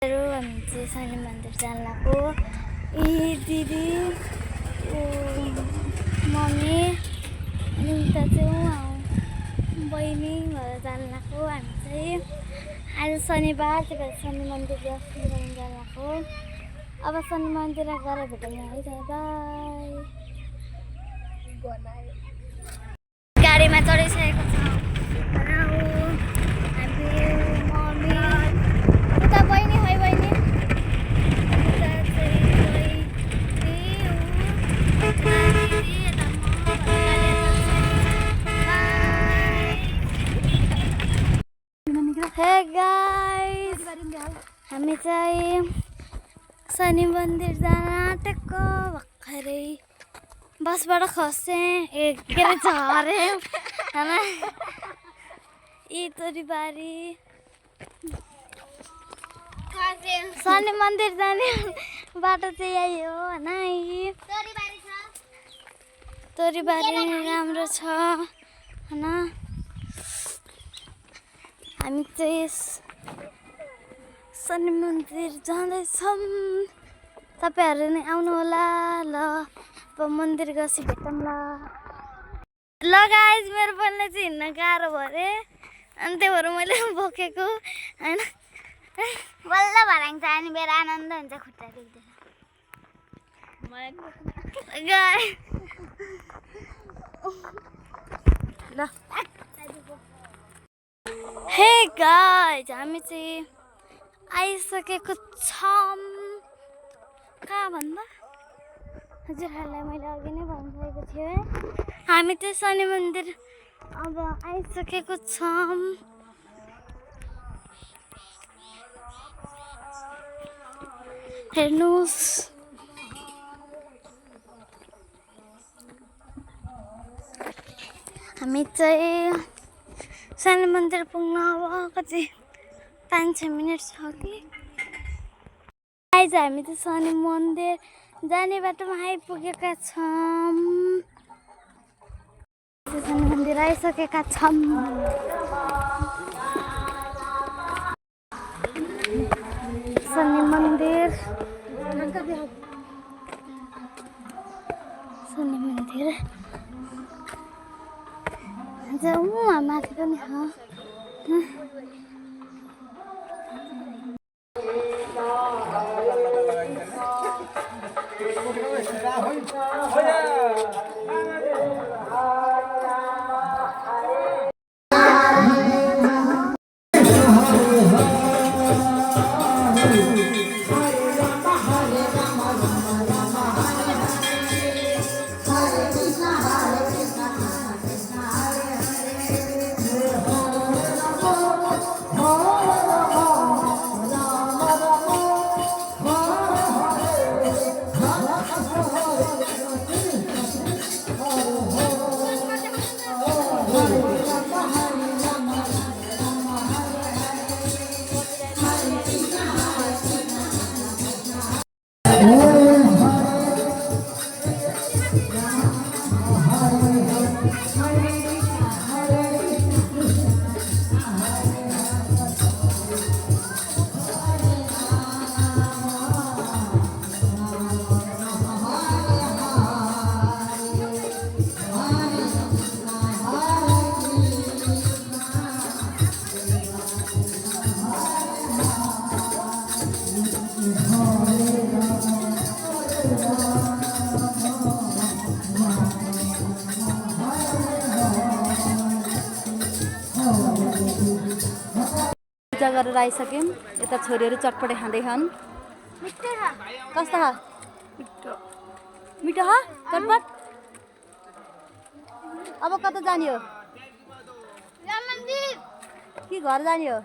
हामी चाहिँ शनि मन्दिर जान लाग्यो। दिदी मम्मी अनि उता चाहिँ उहाँ बहिनी भएर जान लाग्यो। हामी चाहिँ आज शनिबार त्यही भएर शनि मन्दिर दर्शन गर्न जान लाग्यो। अब शनि मन्दिर गएर भेटौँ है त। बाई। गाडीमा चढिसकेको छ मम्मी उता बहिनी है बहिनी हे गाइस हामी चाहिँ शनि मन्दिर जान आँटेको भर्खरै बसबाट खसेँ के अरे झरेँ होइन यी तोरीबारी शनि मन्दिर जाने बाटो चाहिँ यही हो होइन। तोरीबारी राम्रो छ होइन। हामी चाहिँ शनि मन्दिर जाँदैछौँ। तपाईँहरू नै आउनु होला ल। अब मन्दिर गएपछि भेटौँ ल। ल गाइस मेरो बोल्ने चाहिँ हिँड्न गाह्रो भयो अरे अनि त्यही भएर मैले बोकेको होइन। बल्ल भराङ छ अनि मेरो आनन्द हुन्छ खुट्टा दुख्दैन। ल हे गाइस हामी चाहिँ आइसकेको छौँ। कहाँ भन्दा हजुरहरूलाई मैले अघि नै भनिसकेको थिएँ हामी चाहिँ शनि मन्दिर अब आइसकेको छौँ। हेर्नुहोस् हामी चाहिँ शनि मन्दिर पुग्न अब कति 5-6 मिनट छ कि। आज हामी चाहिँ शनि मन्दिर जाने बाटोमा आइपुगेका छौँ। शनि मन्दिर आइसकेका छौँ। शनि मन्दिर जाउँ माथि पनि छ। पूजा गरेर आइसक्यौँ। यता छोरीहरू चटपटे खाँदै छन्। कस्तो छ? मिठो छ चटपट। अब कता जाने हो? कि घर जाने हो?